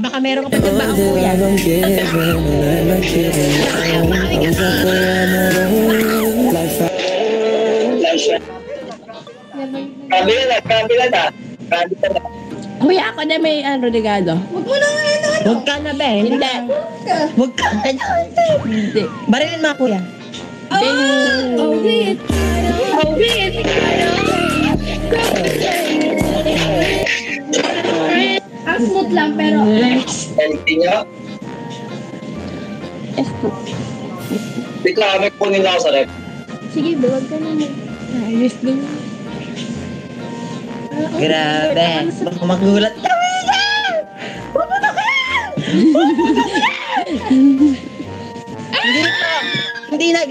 Baka meron ka pa dyan ba ang kuya? Kabila na. Kuya, ako na may regalo. Huwag mo na nga ano. Huwag ka na, be. Hindi. Huwag ka na. Hindi. Barilin mo, kuya. Oh, wait. Ang smooth lang, pero... Quality niya. Bigla kami kunin ako sa rep. Sige, buwag ka na. Ayos din. Grabe. Baka magulat ka. Hindi na.